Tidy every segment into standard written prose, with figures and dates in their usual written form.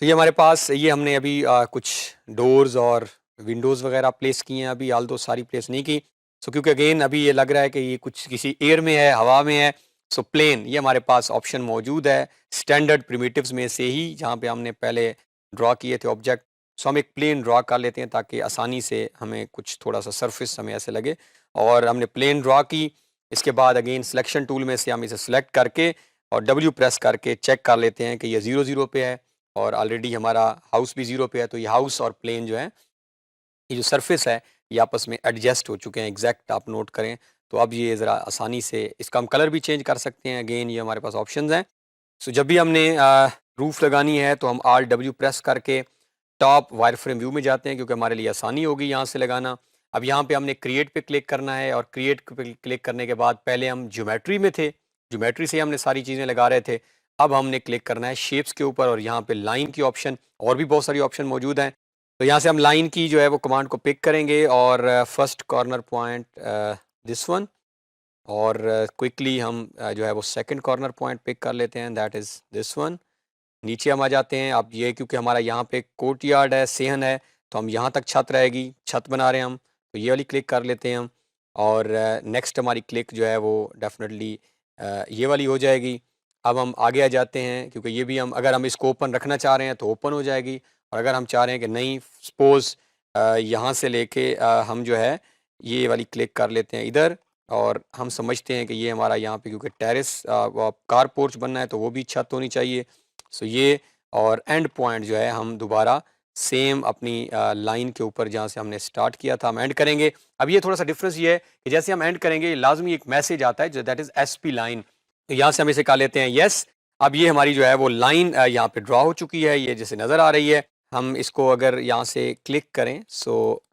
तो ये हमारे पास ये हमने अभी कुछ डोर्स और विंडोज़ वगैरह प्लेस किए हैं अभी, ऑल्दो सारी प्लेस नहीं की। सो क्योंकि अगेन अभी ये लग रहा है कि ये कुछ किसी एयर में है, हवा में है। सो प्लेन ये हमारे पास ऑप्शन मौजूद है स्टैंडर्ड प्रिमिटिव्स में से ही, जहाँ पे हमने पहले ड्रॉ किए थे ऑब्जेक्ट। सो हम एक प्लेन ड्रॉ कर लेते हैं ताकि आसानी से हमें कुछ थोड़ा-सा सरफेस हमें ऐसे लगे। और हमने प्लेन ड्रॉ की, इसके बाद अगेन सिलेक्शन टूल में से हम इसे सिलेक्ट करके और डब्ल्यू प्रेस करके चेक कर लेते हैं कि ये 0-0 पे है और ऑलरेडी हमारा हाउस भी 0 पे है। तो ये हाउस और प्लेन जो है, ये जो सरफेस है, ये आपस में एडजस्ट हो चुके हैं, एग्जैक्ट आप नोट करें। तो अब ये ज़रा आसानी से इसका हम कलर भी चेंज कर सकते हैं। अगेन ये हमारे पास ऑप्शंस हैं। सो जब भी हमने रूफ लगानी है तो हम आल्ट डब्ल्यू प्रेस करके टॉप वायर फ्रेम व्यू में जाते हैं, क्योंकि हमारे लिए आसानी होगी यहाँ से लगाना। अब यहाँ पे हमने क्रिएट पे क्लिक करना है और क्रिएट पे क्लिक करने के बाद पहले हम ज्योमेट्री में थे, ज्योमेट्री से हमने सारी चीज़ें लगा रहे थे। अब हमने क्लिक करना है शेप्स के ऊपर और यहाँ पे लाइन की ऑप्शन, और भी बहुत सारी ऑप्शन मौजूद हैं। तो यहाँ से हम लाइन की जो है वो कमांड को पिक करेंगे और first corner point this one, और क्विकली हम जो है वो सेकंड कॉर्नर पॉइंट पिक कर लेते हैं, दैट इज़ दिस वन। नीचे हम आ जाते हैं। अब ये क्योंकि हमारा यहाँ पे कोर्ट यार्ड है, सेहन है, तो हम यहाँ तक छत रहेगी, छत बना रहे हैं हम, तो ये वाली क्लिक कर लेते हैं हम। और नेक्स्ट हमारी क्लिक जो है वो डेफिनेटली ये वाली हो जाएगी। अब हम आगे आ जाते हैं, क्योंकि ये भी हम अगर हम इसको ओपन रखना चाह रहे हैं तो ओपन हो जाएगी, और अगर हम चाह रहे हैं कि नहीं, सपोज़ यहाँ से लेके हम जो है ये वाली क्लिक कर लेते हैं इधर, और हम समझते हैं कि ये हमारा यहाँ पे क्योंकि टेरेस कार पोर्च बनना है तो वो भी छत होनी चाहिए। सो ये और एंड पॉइंट जो है हम दोबारा सेम अपनी लाइन के ऊपर जहाँ से हमने स्टार्ट किया था हम एंड करेंगे। अब ये थोड़ा सा डिफरेंस ये है कि जैसे हम एंड करेंगे लाजमी एक मैसेज आता है जो दैट इज़ एसपी लाइन। तो यहाँ से हम इसे कर लेते हैं यस। अब ये हमारी जो है वो लाइन यहाँ पे ड्रॉ हो चुकी है, ये जैसे नज़र आ रही है। हम इसको अगर यहाँ से क्लिक करें सो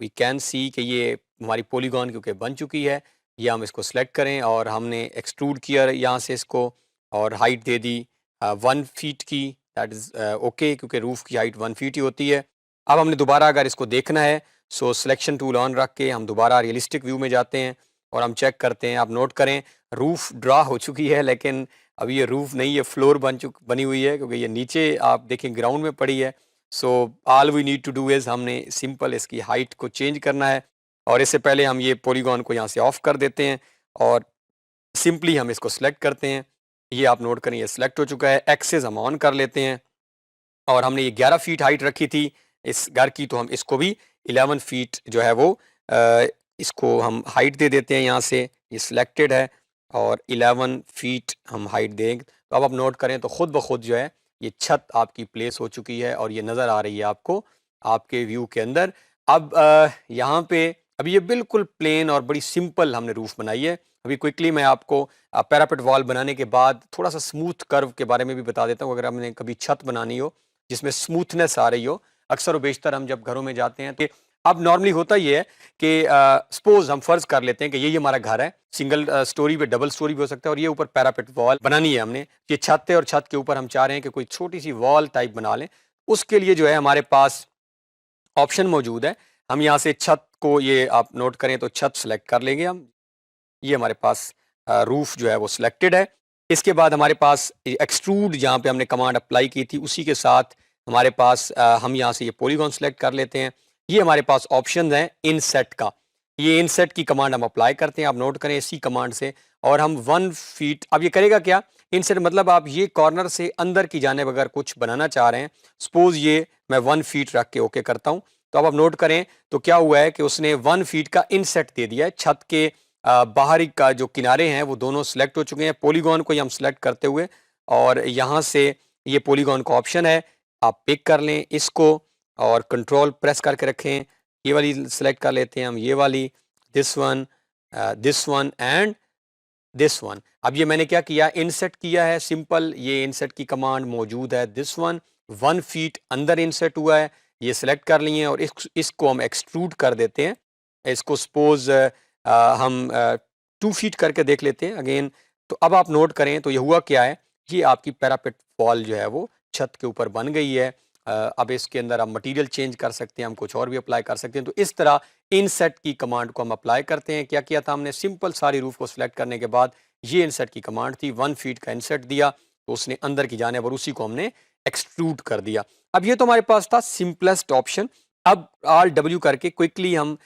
वी कैन सी कि ये हमारी पॉलीगॉन क्योंकि बन चुकी है। ये हम इसको सेलेक्ट करें और हमने एक्सट्रूड किया यहाँ से इसको, और हाइट दे दी 1 फीट की, दैट इज़ ओके, क्योंकि रूफ़ की हाइट 1 फीट ही होती है। अब हमने दोबारा अगर इसको देखना है सो सिलेक्शन टूल ऑन रख के हम दोबारा रियलिस्टिक व्यू में जाते हैं और हम चेक करते हैं। आप नोट करें रूफ़ ड्रा हो चुकी है, लेकिन अभी ये रूफ़ नहीं, ये फ्लोर बनी हुई है, क्योंकि ये नीचे आप देखें ग्राउंड में पड़ी है। So all we need to do is हमने सिंपल इसकी हाइट को चेंज करना है, और इससे पहले हम ये पॉलीगॉन को यहाँ से ऑफ कर देते हैं और सिंपली हम इसको सेलेक्ट करते हैं। ये आप नोट करें, ये सिलेक्ट हो चुका है। एक्सेस हम ऑन कर लेते हैं, और हमने ये 11 फीट हाइट रखी थी इस घर की, तो हम इसको भी 11 फीट जो है वो इसको हम हाइट दे देते हैं यहाँ से। ये सिलेक्टेड है और 11 फीट हम हाइट देंगे। तो अब आप नोट करें तो खुद ब खुद जो है ये छत आपकी प्लेस हो चुकी है और ये नज़र आ रही है आपको आपके व्यू के अंदर। अब यहाँ पे अभी ये बिल्कुल प्लेन और बड़ी सिंपल हमने रूफ बनाई है। अभी क्विकली मैं आपको पैरापेट वॉल बनाने के बाद थोड़ा सा स्मूथ कर्व के बारे में भी बता देता हूँ। अगर हमने कभी छत बनानी हो जिसमें स्मूथनेस आ रही हो, अक्सर व बेशतर हम जब घरों में जाते हैं तो अब नॉर्मली होता ये है कि सपोज हम फर्ज कर लेते हैं कि ये हमारा घर है, सिंगल स्टोरी पे डबल स्टोरी भी हो सकता है, और ये ऊपर पैरापेट वॉल बनानी है हमने। ये छत है और छत के ऊपर हम चाह रहे हैं कि कोई छोटी सी वॉल टाइप बना लें। उसके लिए जो है हमारे पास ऑप्शन मौजूद है। हम यहाँ से छत को, ये आप नोट करें तो छत सेलेक्ट कर लेंगे हम। ये हमारे पास रूफ जो है वो सिलेक्टेड है। इसके बाद हमारे पास एक्सट्रूड जहाँ पे हमने कमांड अप्लाई की थी उसी के साथ हमारे पास हम यहाँ से ये पॉलीगॉन सेलेक्ट कर लेते हैं। ये हमारे पास ऑप्शन हैं इनसेट का। ये इनसेट की कमांड हम अप्लाई करते हैं, आप नोट करें इसी कमांड से, और हम 1 फीट। अब ये करेगा क्या, इनसेट मतलब आप ये कॉर्नर से अंदर की जाने अगर कुछ बनाना चाह रहे हैं, सपोज ये मैं 1 फीट रख के ओके करता हूँ, तो अब आप नोट करें तो क्या हुआ है कि उसने 1 फीट का इनसेट दे दिया है। छत के बाहरी का जो किनारे हैं वो दोनों सिलेक्ट हो चुके हैं। पॉलीगॉन को ही हम सिलेक्ट करते हुए, और यहाँ से ये पॉलीगॉन का ऑप्शन है, आप पिक कर लें इसको और कंट्रोल प्रेस करके रखें। ये वाली सिलेक्ट कर लेते हैं हम, ये वाली, this one and this one. अब ये मैंने क्या किया, इंसर्ट किया है सिंपल। ये इंसर्ट की कमांड मौजूद है, दिस वन 1 फीट अंदर इंसर्ट हुआ है, ये सिलेक्ट कर लिए, और इसको हम एक्सट्रूड कर देते हैं। इसको सपोज हम 2 फीट करके देख लेते हैं अगेन। तो अब आप नोट करें तो ये हुआ क्या है, ये आपकी पैरापेट वॉल जो है वो छत के ऊपर बन गई है। अब इसके अंदर हम मटेरियल चेंज कर सकते हैं, हम कुछ और भी अप्लाई कर सकते हैं। तो इस तरह इनसेट की कमांड को हम अप्लाई करते हैं। क्या किया था हमने, सिंपल सारी रूफ को सिलेक्ट करने के बाद ये इनसेट की कमांड थी, 1 फीट का इंसर्ट दिया, तो उसने अंदर की जाने पर उसी को हमने एक्सट्रूड कर दिया। अब ये तो हमारे पास था सिंपलेस्ट ऑप्शन। अब Alt W करके क्विकली हम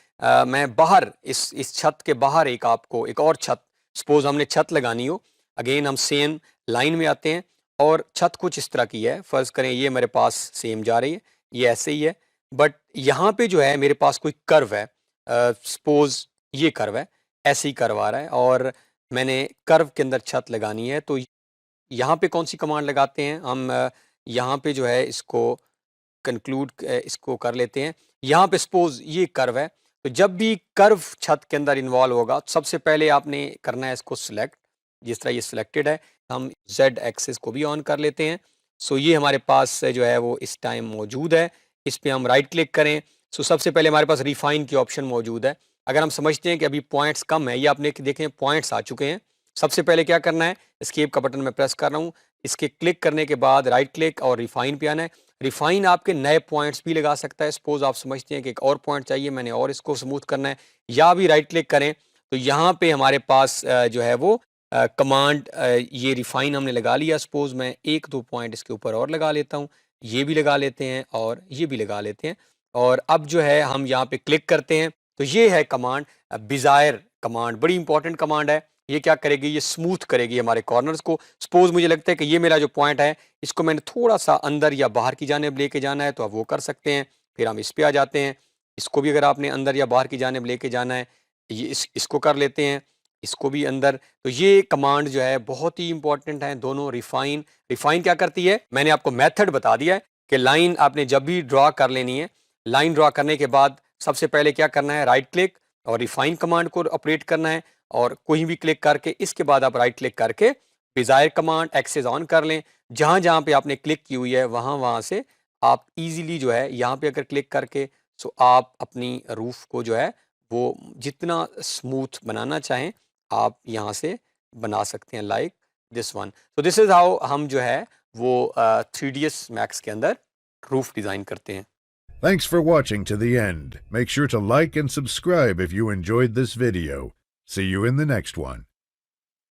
मैं बाहर इस छत के बाहर आपको एक और छत, सपोज हमने छत लगानी हो, अगेन हम सेम लाइन में आते हैं और छत कुछ इस तरह की है। फर्ज करें ये मेरे पास सेम जा रही है, ये ऐसे ही है, बट यहाँ पे जो है मेरे पास कोई कर्व है, सपोज ये कर्व है, ऐसे ही कर्व आ रहा है और मैंने कर्व के अंदर छत लगानी है। तो यहाँ पे कौन सी कमांड लगाते हैं हम, यहाँ पे जो है इसको कंक्लूड इसको कर लेते हैं। यहाँ पे सपोज ये कर्व है, तो जब भी कर्व छत के अंदर इन्वॉल्व होगा सबसे पहले आपने करना है इसको सिलेक्ट। जिस तरह ये सिलेक्टेड है, हम Z एक्सिस को भी ऑन कर लेते हैं। सो ये हमारे पास जो है वो इस टाइम मौजूद है। इस पे हम राइट क्लिक करें, सो सबसे पहले हमारे पास रिफाइन की ऑप्शन मौजूद है। अगर हम समझते हैं कि अभी पॉइंट्स कम है, ये आपने देखें पॉइंट्स आ चुके हैं, सबसे पहले क्या करना है, एस्केप का बटन मैं प्रेस कर रहा हूँ, इसके क्लिक करने के बाद राइट क्लिक और रिफाइन पे आना है। रिफाइन आपके नए पॉइंट्स भी लगा सकता है। सपोज आप समझते हैं कि एक और पॉइंट चाहिए, मैंने और इसको स्मूथ करना है, या भी राइट क्लिक करें तो यहाँ पे हमारे पास जो है वो कमांड ये रिफाइन हमने लगा लिया। सपोज मैं 1-2 पॉइंट इसके ऊपर और लगा लेता हूँ, ये भी लगा लेते हैं और ये भी लगा लेते हैं। और अब जो है हम यहाँ पे क्लिक करते हैं तो ये है कमांड बिजायर कमांड, बड़ी इंपॉर्टेंट कमांड है। ये क्या करेगी, ये स्मूथ करेगी हमारे कॉर्नर्स को। सपोज मुझे लगता है कि ये मेरा जो पॉइंट है इसको मैंने थोड़ा सा अंदर या बाहर की जानिब लेके जाना है, तो आप वो कर सकते हैं। फिर हम इस पे आ जाते हैं, इसको भी अगर आपने अंदर या बाहर की जानिब लेके जाना है, ये इसको कर लेते हैं, इसको भी अंदर। तो ये कमांड जो है बहुत ही इंपॉर्टेंट है दोनों। रिफाइन क्या करती है, मैंने आपको मेथड बता दिया है कि लाइन आपने जब भी ड्रॉ कर लेनी है, लाइन ड्रॉ करने के बाद सबसे पहले क्या करना है, राइट क्लिक और रिफाइन कमांड को ऑपरेट करना है, और कोई भी क्लिक करके इसके बाद आप राइट क्लिक करके डिजायर कमांड एक्सेस ऑन कर लें। जहां जहां पे आपने क्लिक की हुई है वहां से आप इजीली जो है यहाँ पे अगर क्लिक करके, सो आप अपनी रूफ को जो है वो जितना स्मूथ बनाना चाहें आप यहाँ से बना सकते हैं, लाइक दिस वन। तो दिस इज हाउ हम जो है वो 3ds Max के अंदर रूफ डिजाइन करते हैं। Thanks for watching to the end. Make sure to like and subscribe if you enjoyed this video. See you in the next one.